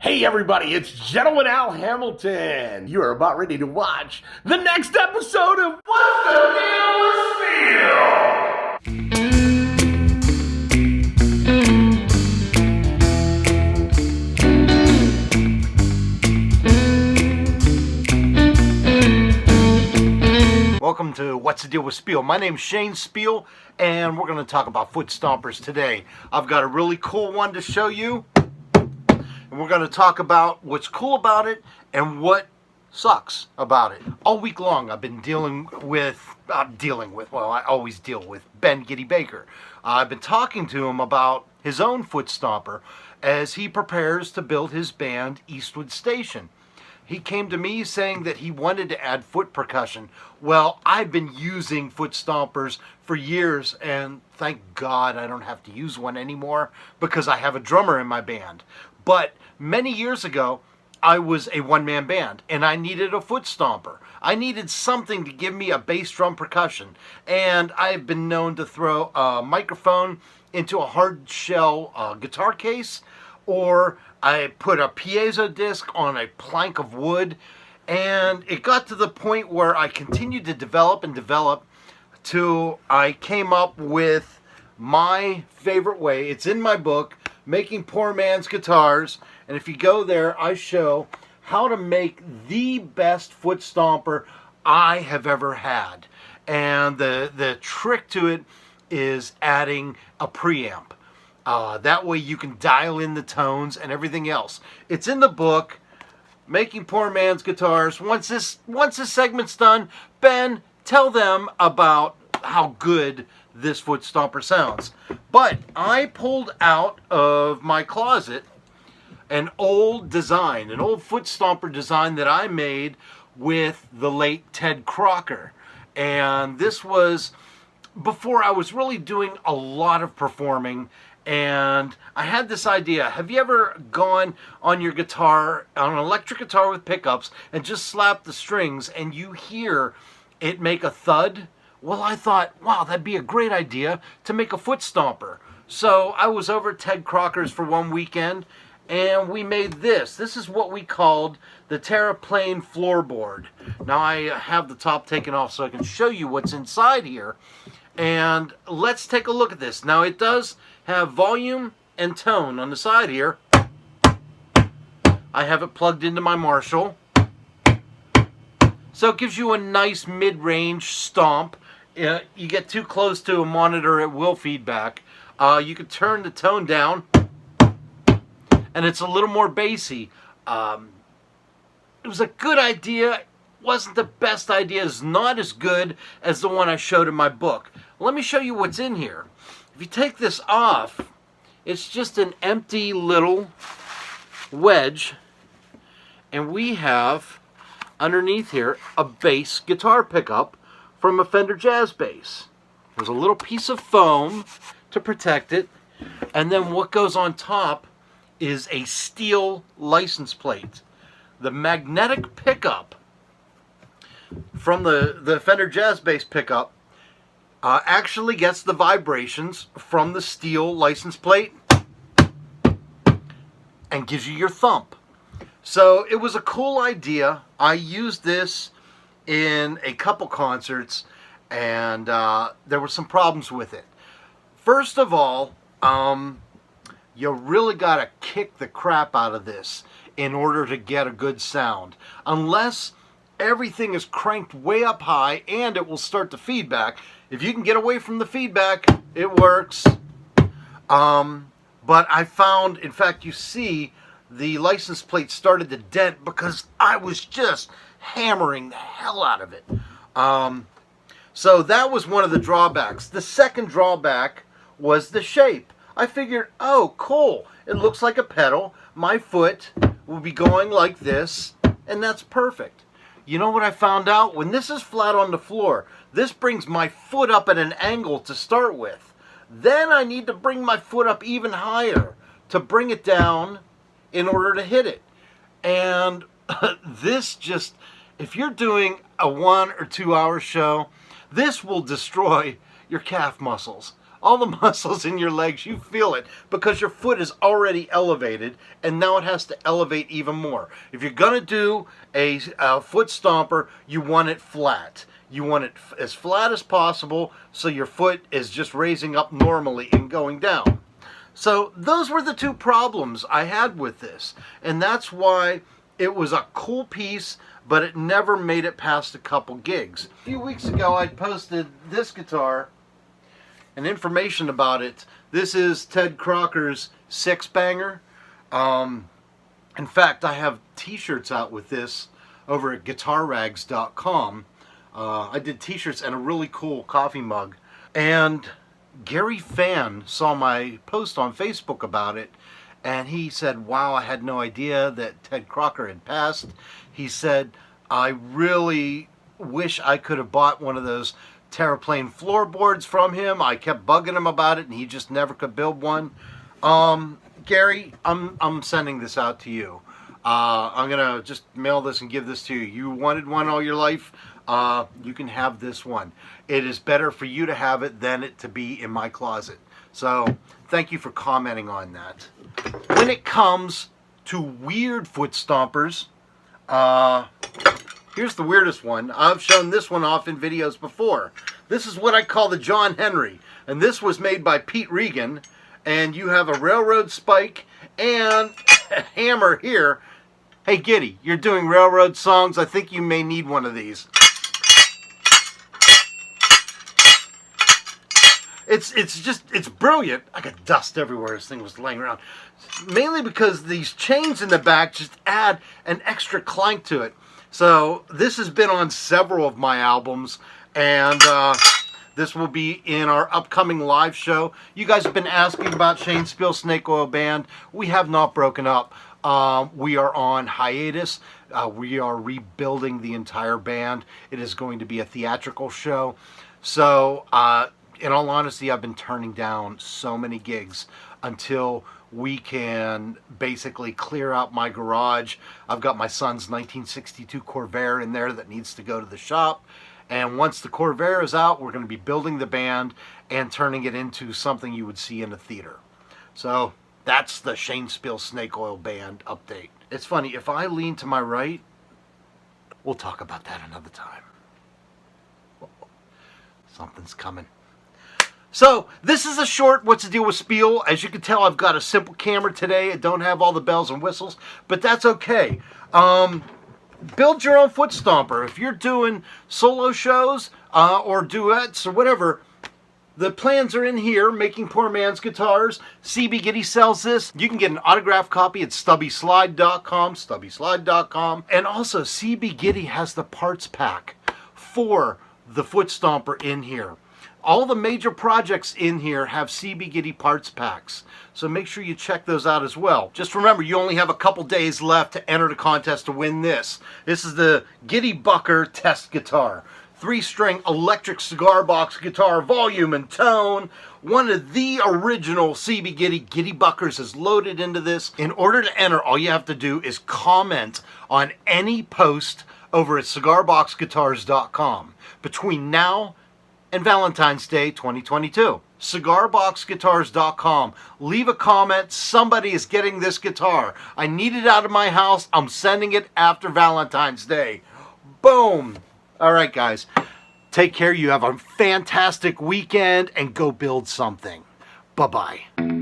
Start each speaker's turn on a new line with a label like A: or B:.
A: Hey everybody, it's Gentleman Al Hamilton. You are about ready to watch the next episode of What's the Deal with Speal?
B: Welcome to What's the Deal with Speal. My name's Shane Speal, and we're going to talk about Foot Stompers today. I've got a really cool one to show you, and we're going to talk about what's cool about it and what sucks about it. All week long, I've been I always deal with Ben Giddy Baker. I've been talking to him about his own Foot Stomper as he prepares to build his band Eastwood Station. He came to me saying that he wanted to add foot percussion. Well, I've been using Foot Stompers for years, and thank God I don't have to use one anymore because I have a drummer in my band. But many years ago, I was a one-man band, and I needed a Foot Stomper. I needed something to give me a bass drum percussion, and I've been known to throw a microphone into a hard shell guitar case, or I put a piezo disc on a plank of wood, and it got to the point where I continued to develop till I came up with my favorite way. It's in my book, Making Poor Man's Guitars, and if you go there, I show how to make the best Foot Stomper I have ever had. And the trick to it is adding a preamp. That way you can dial in the tones and everything else. It's in the book, Making Poor Man's Guitars. Once this segment's done, Ben, tell them about how good this Foot Stomper sounds. But I pulled out of my closet an old design, an old Foot Stomper design that I made with the late Ted Crocker. And this was before I was really doing a lot of performing. And I had this idea. Have you ever gone on your guitar, on an electric guitar with pickups, and just slapped the strings and you hear it make a thud? Well, I thought, wow, that'd be a great idea to make a Foot Stomper. So I was over at Ted Crocker's for one weekend, and we made this. This is what we called the Terraplane floorboard. Now I have the top taken off so I can show you what's inside here. And let's take a look at this. Now it does have volume and tone on the side here. I have it plugged into my Marshall. So it gives you a nice mid-range stomp. You get too close to a monitor, it will feedback. You can turn the tone down, and it's a little more bassy. It was a good idea. Wasn't the best idea. It's not as good as the one I showed in my book. Let me show you what's in here. If you take this off, it's just an empty little wedge, and we have underneath here a bass guitar pickup from a Fender Jazz Bass. There's a little piece of foam to protect it, and then what goes on top is a steel license plate. The magnetic pickup from the Fender Jazz Bass pickup actually gets the vibrations from the steel license plate and gives you your thump. So it was a cool idea. I used this in a couple concerts, and there were some problems with it. First of all, you really got to kick the crap out of this in order to get a good sound. Unless everything is cranked way up high, and it will start to feedback. If you can get away from the feedback, it works. But I found, in fact, you see the license plate started to dent because I was just hammering the hell out of it. So that was one of the drawbacks. The second drawback was the shape. I figured, oh, cool. It looks like a pedal. My foot will be going like this, and that's perfect. You know what I found out? When this is flat on the floor, this brings my foot up at an angle to start with. Then I need to bring my foot up even higher to bring it down in order to hit it. And this just, if you're doing a 1 or 2 hour show, this will destroy your calf muscles. all the muscles in your legs, you feel it because your foot is already elevated and now it has to elevate even more. If you're going to do a foot stomper, you want it flat. You want it as flat as possible so your foot is just raising up normally and going down. So those were the two problems I had with this. And that's why it was a cool piece, but it never made it past a couple gigs. A few weeks ago I posted this guitar and information about it. This is Ted Crocker's Six Banger. In fact, I have t-shirts out with this over at guitarrags.com. I did t-shirts and a really cool coffee mug. And Gary Fan saw my post on Facebook about it, and he said, wow, I had no idea that Ted Crocker had passed. He said, I really wish I could have bought one of those Terraplane floorboards from him. I kept bugging him about it, and he just never could build one. Gary, I'm sending this out to you. I'm gonna just mail this and give this to you. You wanted one all your life. You can have this one. It is better for you to have it than it to be in my closet. So thank you for commenting on that. When it comes to weird foot stompers, here's the weirdest one. I've shown this one off in videos before. This is what I call the John Henry, and this was made by Pete Regan. And you have a railroad spike and a hammer here. Hey Giddy, you're doing railroad songs. I think you may need one of these. It's brilliant. I got dust everywhere. This thing was laying around. Mainly because these chains in the back just add an extra clank to it. So this has been on several of my albums, and this will be in our upcoming live show. You guys have been asking about Shane Speal Snake Oil Band. We have not broken up. We are on hiatus. We are rebuilding the entire band. It is going to be a theatrical show. So, in all honesty, I've been turning down so many gigs until we can basically clear out my garage. I've got my son's 1962 Corvair in there that needs to go to the shop. And once the Corvair is out, we're going to be building the band and turning it into something you would see in a theater. So that's the Shane Speal Snake Oil Band update. It's funny, if I lean to my right, we'll talk about that another time. Something's coming. So this is a short What's the Deal with Speal. As you can tell, I've got a simple camera today. I don't have all the bells and whistles, but that's okay. Build your own foot stomper. If you're doing solo shows or duets or whatever, the plans are in here. Making Poor Man's Guitars. CBGs sells this. You can get an autographed copy at stubbyslide.com, and also CBGs has the parts pack for the foot stomper in here. All the major projects in here have CBGs parts packs, so make sure you check those out as well. Just remember, you only have a couple days left to enter the contest to win this. This is the Giddy Bucker Test Guitar. 3-string electric cigar box guitar, volume and tone. One of the original CBGs Giddy Buckers is loaded into this. In order to enter, all you have to do is comment on any post over at cigarboxguitars.com between now and Valentine's Day 2022. Cigarboxguitars.com. Leave a comment. Somebody is getting this guitar. I need it out of my house. I'm sending it after Valentine's Day. Boom. All right, guys. Take care. You have a fantastic weekend and go build something. Bye-bye.